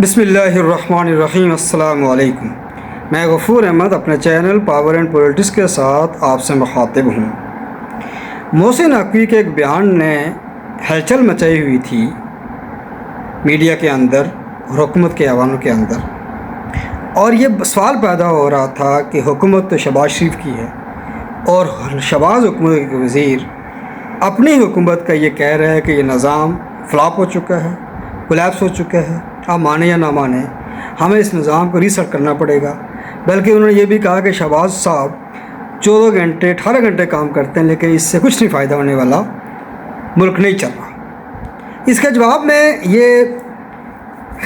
بسم اللہ الرحمن الرحیم۔ السلام علیکم۔ میں غفور احمد اپنے چینل پاور اینڈ پولیٹکس کے ساتھ آپ سے مخاطب ہوں۔ محسن نقوی کے ایک بیان نے ہلچل مچائی ہوئی تھی میڈیا کے اندر اور حکومت کے ایوانوں کے اندر، اور یہ سوال پیدا ہو رہا تھا کہ حکومت تو شہباز شریف کی ہے اور شہباز حکومت کے وزیر اپنی حکومت کا یہ کہہ رہے ہیں کہ یہ نظام فلاپ ہو چکا ہے، کولیپس ہو چکا ہے، آپ مانیں یا نہ مانیں ہمیں اس نظام کو ریسیٹ کرنا پڑے گا۔ بلکہ انہوں نے یہ بھی کہا کہ شہباز صاحب 14 گھنٹے 18 گھنٹے کام کرتے ہیں لیکن اس سے کچھ نہیں فائدہ ہونے والا، ملک نہیں چل رہا۔ اس کے جواب میں یہ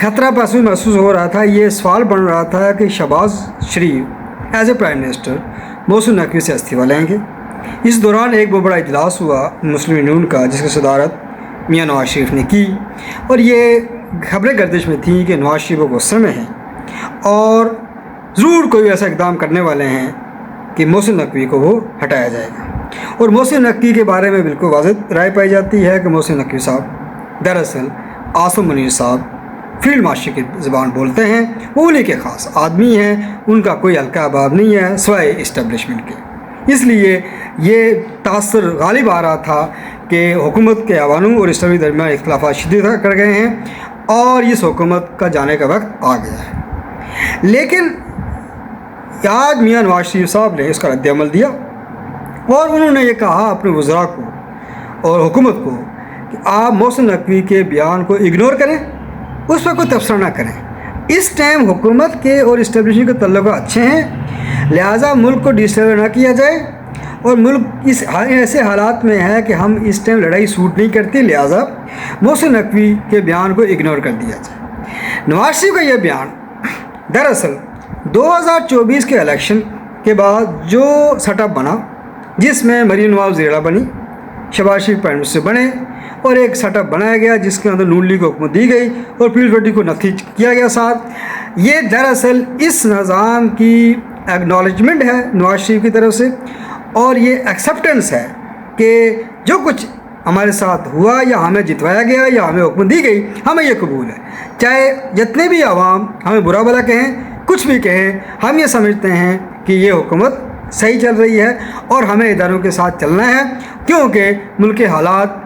خطرہ محسوس ہو رہا تھا، یہ سوال بن رہا تھا کہ شہباز شریف as a prime minister Mohsin Naqvi سے استعفیٰ لیں گے۔ اس دوران ایک بہت بڑا اجلاس ہوا مسلم یونین کا، جس کی صدارت میاں نواز شریف نے کی، اور یہ خبریں گردش میں تھیں کہ نواز شریف غصے میں ہیں اور ضرور کوئی ایسا اقدام کرنے والے ہیں کہ محسن نقوی کو وہ ہٹایا جائے گا۔ اور محسن نقوی کے بارے میں بالکل واضح رائے پائی جاتی ہے کہ محسن نقوی صاحب دراصل عاصم منیر صاحب فیلڈ مارشل کی زبان بولتے ہیں، وہ انہیں کے خاص آدمی ہیں، ان کا کوئی حلقہ احباب نہیں ہے سوائے اسٹیبلشمنٹ کے۔ اس لیے یہ تاثر غالب آ رہا تھا کہ حکومت کے ایوانوں اور اسلامی درمیان اختلافات شدید کر گئے ہیں اور اس حکومت کا جانے کا وقت آ گیا ہے۔ لیکن آج میاں نواز شریف صاحب نے اس کا رد عمل دیا اور انہوں نے یہ کہا اپنے وزراء کو اور حکومت کو کہ آپ محسن نقوی کے بیان کو اگنور کریں، اس پر کوئی تبصرہ نہ کریں۔ اس ٹائم حکومت کے اور اسٹیبلشمنٹ کے تعلقات اچھے ہیں، لہٰذا ملک کو ڈسٹرب نہ کیا جائے، اور ملک اس ایسے حالات میں ہے کہ ہم اس ٹائم لڑائی سوٹ نہیں کرتی، لہٰذا محسن نقوی کے بیان کو اگنور کر دیا جائے۔ نواز شریف کا یہ بیان دراصل 2024 کے الیکشن کے بعد جو سیٹ اپ بنا، جس میں مریم نواز وزیر اعلیٰ بنی، شہباز شریف پرائم منسٹر بنے، اور ایک سیٹ اپ بنایا گیا جس کے اندر نون لیگ کو حکومت دی گئی اور پیپلز پارٹی کو نفی کیا گیا ساتھ، یہ دراصل اس نظام کی ایکنالجمنٹ ہے نواز شریف کی طرف سے، اور یہ ایکسیپٹنس ہے کہ جو کچھ ہمارے ساتھ ہوا یا ہمیں جتوایا گیا یا ہمیں حکومت دی گئی، ہمیں یہ قبول ہے، چاہے جتنے بھی عوام ہمیں برا بھلا کہیں، کچھ بھی کہیں، ہم یہ سمجھتے ہیں کہ یہ حکومت صحیح چل رہی ہے اور ہمیں اداروں کے ساتھ چلنا ہے، کیونکہ ملک کے حالات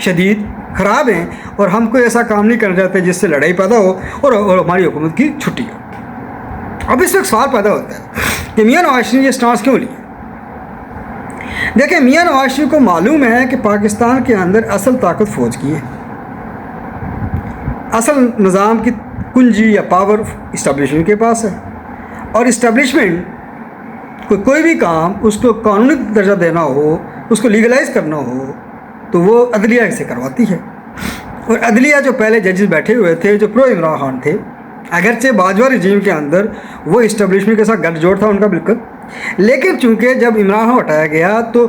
شدید خراب ہیں اور ہم کوئی ایسا کام نہیں کرنا چاہتے جس سے لڑائی پیدا ہو اور ہماری حکومت کی چھٹی ہو۔ اب اس وقت سوال پیدا ہوتا ہے کہ میاں نواز شریف یہ سٹانس کیوں لیا؟ دیکھیں، میاں نواز شریف کو معلوم ہے کہ پاکستان کے اندر اصل طاقت فوج کی ہے، اصل نظام کی کنجی یا پاور اسٹیبلشمنٹ کے پاس ہے، اور اسٹیبلشمنٹ کوئی بھی کام اس کو قانونی درجہ دینا ہو، اس کو لیگلائز کرنا ہو تو وہ عدلیہ سے کرواتی ہے، اور عدلیہ جو پہلے ججز بیٹھے ہوئے تھے جو پرو عمران خان تھے، اگرچہ باجوہ رجیم کے اندر وہ اسٹیبلشمنٹ کے ساتھ گٹھ جوڑ تھا ان کا بالکل، لیکن چونکہ جب عمران خان ہٹایا گیا تو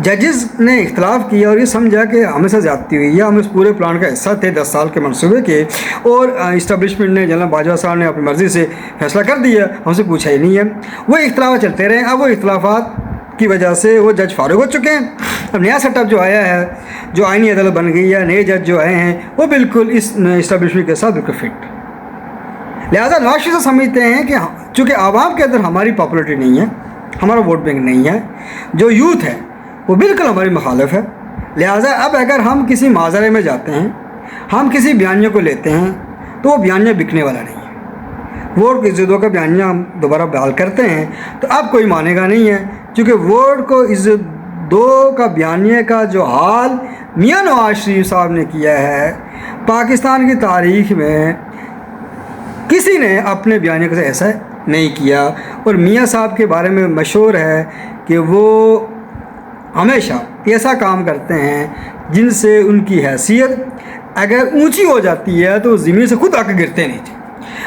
ججز نے اختلاف کیا اور یہ سمجھا کہ ہمیں سے زیادتی ہوئی ہے، ہم اس پورے پلان کا حصہ تھے 10 سال کے منصوبے کے، اور اسٹیبلشمنٹ نے جنرل باجوہ صاحب نے اپنی مرضی سے فیصلہ کر دیا، ہم سے پوچھا ہی نہیں ہے۔ وہ اختلافات چلتے رہے، اب وہ اختلافات کی وجہ سے وہ جج فارغ ہو چکے ہیں۔ اب نیا سیٹ اپ جو آیا ہے، جو آئینی عدالت بن گئی ہے، نئے جج جو آئے ہیں وہ بالکل اس اسٹیبلشمنٹ کے ساتھ بالکل فٹ۔ لہٰذا نواز شریف سمجھتے ہیں کہ چونکہ عوام کے اندر ہماری پاپولرٹی نہیں ہے، ہمارا ووٹ بینک نہیں ہے، جو یوتھ ہے وہ بالکل ہماری مخالف ہے، لہٰذا اب اگر ہم کسی معاذرے میں جاتے ہیں، ہم کسی بیانیے کو لیتے ہیں تو وہ بیانیہ بکنے والا نہیں ہے۔ ووٹ کی عزت دو کا بیانیہ ہم دوبارہ بحال کرتے ہیں تو اب کوئی مانے گا نہیں ہے، چونکہ ووٹ کو عزت دو کا بیانیے کا جو حال میاں نواز شریف صاحب نے کیا ہے، پاکستان کی تاریخ میں کسی نے اپنے بیانیے سے ایسا نہیں کیا، اور میاں صاحب کے بارے میں مشہور ہے کہ وہ ہمیشہ ایسا کام کرتے ہیں جن سے ان کی حیثیت اگر اونچی ہو جاتی ہے تو زمین سے خود آ کے گرتے نہیں تھے،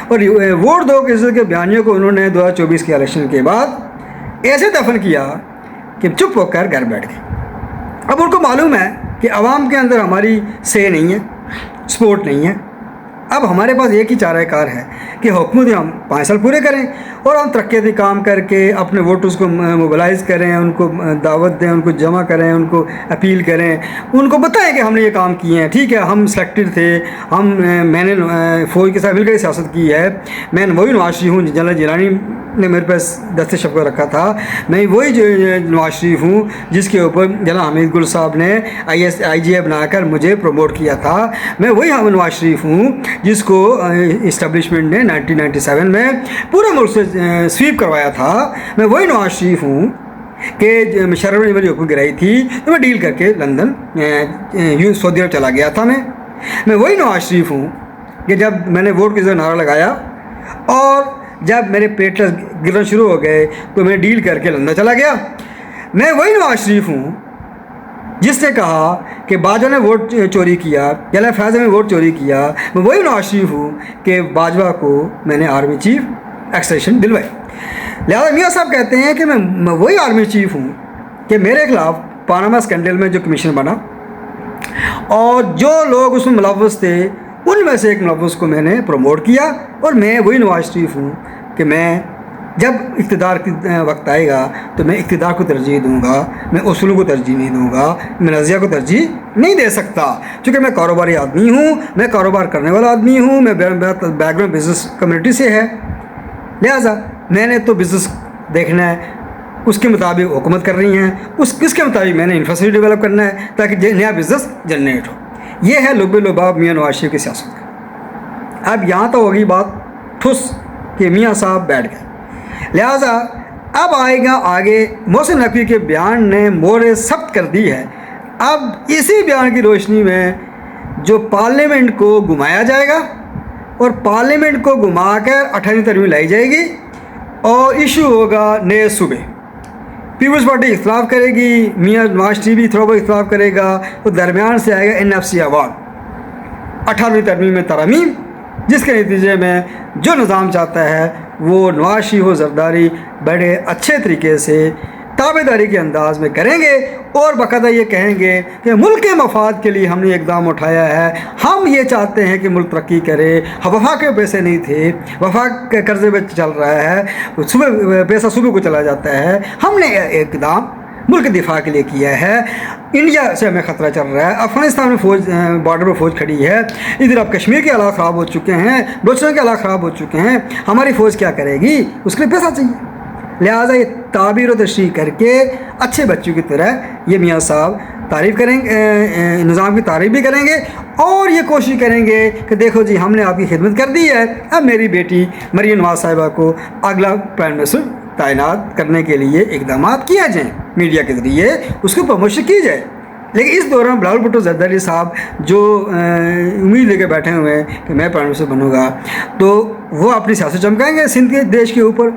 اور ووٹ دو کسی کے بیانیے کو انہوں نے 2024 کے الیکشن کے بعد ایسے دفن کیا کہ چپ ہو کر گھر بیٹھ گئے۔ اب ان کو معلوم ہے کہ عوام کے اندر ہماری سے نہیں ہے، سپورٹ نہیں ہے، اب ہمارے پاس ایک ہی چارہ کار ہے کہ حکومت ہم 5 سال پورے کریں اور ہم ترقیاتی کام کر کے اپنے ووٹرز کو موبلائز کریں، ان کو دعوت دیں، ان کو جمع کریں، ان کو اپیل کریں، ان کو بتائیں کہ ہم نے یہ کام کیے ہیں۔ ٹھیک ہے، ہم سلیکٹڈ تھے، میں نے فوج کے ساتھ مل کر سیاست کی ہے، میں وہی نواز شریف ہوں جنرل جیلانی نے میرے پاس دست شفقت رکھا تھا، میں وہی نواز شریف ہوں جس کے اوپر جنرل حمید گل صاحب نے IGA بنا کر مجھے پروموٹ کیا تھا، میں وہی نواز شریف ہوں جس کو اسٹیبلشمنٹ نے 1997 میں پورے ملک سے سویپ کروایا تھا، میں وہی نواز شریف ہوں کہ مشرف نے میری حکومت گرائی تھی تو میں ڈیل کر کے لندن سعودی عرب چلا گیا تھا۔ میں وہی نواز شریف ہوں کہ جب میں نے ووٹ کے نعرہ لگایا اور جب میرے پلیٹلیٹس گرنا شروع ہو گئے تو میں ڈیل کر کے لندن چلا گیا۔ میں وہی نواز شریف ہوں جس نے کہا کہ باجوہ نے ووٹ چوری کیا، جلال فیض نے ووٹ چوری کیا۔ میں وہی نواز شریف ہوں کہ باجوہ کو میں نے آرمی چیف ایکسٹینشن دلوائی۔ لہٰذا میاں صاحب کہتے ہیں کہ میں وہی آرمی چیف ہوں کہ میرے خلاف پاناما اسکینڈل میں جو کمیشن بنا اور جو لوگ اس میں ملوث تھے ان میں سے ایک ملوث کو میں نے پروموٹ کیا، اور میں وہی نواز شریف ہوں کہ میں جب اقتدار کی وقت آئے گا تو میں اقتدار کو ترجیح دوں گا، میں اصولوں کو ترجیح نہیں دوں گا، میں نظریہ کو ترجیح نہیں دے سکتا، چونکہ میں کاروباری آدمی ہوں، میں کاروبار کرنے والا آدمی ہوں، میں بیک گراؤنڈ بزنس کمیونٹی سے ہے، لہٰذا میں نے تو بزنس دیکھنا ہے، اس کے مطابق حکومت کر رہی ہیں، اس کے مطابق میں نے انفراسٹرکچر ڈیولپ کرنا ہے تاکہ نیا بزنس جنریٹ ہو۔ یہ ہے لب لباب میاں نواز شریف کی سیاست کا۔ اب یہاں تو ہوگی بات ٹھس کہ میاں صاحب بیٹھ گئے، لہٰذا اب آئے گا آگے محسن نقوی کے بیان نے مہر ثبت کر دی ہے۔ اب اسی بیان کی روشنی میں جو پارلیمنٹ کو گھمایا جائے گا اور پارلیمنٹ کو گھما کر 18ویں ترمیم لائی جائے گی اور ایشو ہوگا نئے صوبے، پیپلز پارٹی اختلاف کرے گی، میاں نواز شریف بھی تھوڑا بہت اختلاف کرے گا، اور درمیان سے آئے گا NFC ایوارڈ 18ویں ترمیم میں ترامیم، جس کے نتیجے میں جو نظام چاہتا ہے وہ نواز شریف و زرداری بڑے اچھے طریقے سے تابع داری کے انداز میں کریں گے اور باقاعدہ یہ کہیں گے کہ ملک کے مفاد کے لیے ہم نے اقدام اٹھایا ہے، ہم یہ چاہتے ہیں کہ ملک ترقی کرے، وفاق کے پیسے نہیں تھے، وفاق کے قرضے میں چل رہا ہے، صوبے پیسہ صوبے کو چلا جاتا ہے، ہم نے اقدام ملک کے دفاع کے لیے کیا ہے، انڈیا سے ہمیں خطرہ چل رہا ہے، افغانستان میں فوج بارڈر پر فوج کھڑی ہے، ادھر اب کشمیر کے حالات خراب ہو چکے ہیں، بلوچستان کے حالات خراب ہو چکے ہیں، ہماری فوج کیا کرے گی؟ اس کے لیے پیسہ چاہیے۔ لہٰذا یہ تعبیر و تشریح کر کے اچھے بچوں کی طرح یہ میاں صاحب تعریف کریں گے، نظام کی تعریف بھی کریں گے اور یہ کوشش کریں گے کہ دیکھو جی ہم نے آپ کی خدمت کر دی ہے، اب میری بیٹی مریم نواز صاحبہ کو اگلا پرائم منسٹر تعینات کرنے کے لیے اقدامات کیا جائیں، میڈیا کے ذریعے اس کو پروموشن کی جائے۔ لیکن اس دوران بلاول بھٹو زرداری صاحب جو امید لے کے بیٹھے ہوئے ہیں کہ میں پرائم منسٹر بنوں گا، تو وہ اپنی سیاست چمکائیں گے سندھ کے دیش کے اوپر،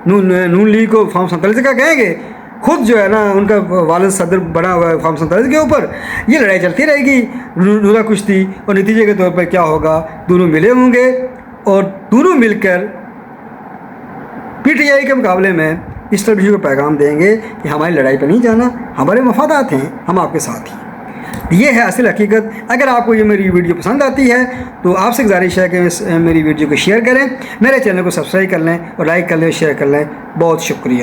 نون لیگ کو فارم 47 کا کہیں گے، خود جو ہے نا ان کا والد صدر بنا ہوا ہے فارم 47 کے اوپر، یہ لڑائی چلتی رہے گی نورا کشتی، اور نتیجے کے طور پر کیا ہوگا، دونوں ملے ہوں گے اور دونوں مل کر PTI کے مقابلے میں اس طرح کو پیغام دیں گے کہ ہماری لڑائی پہ نہیں جانا، ہمارے مفادات ہیں، ہم آپ کے ساتھ ہیں۔ یہ ہے اصل حقیقت۔ اگر آپ کو یہ میری ویڈیو پسند آتی ہے تو آپ سے گزارش ہے کہ میری ویڈیو کو شیئر کریں، میرے چینل کو سبسکرائب کر لیں اور لائک کر لیں، شیئر کر لیں۔ بہت شکریہ۔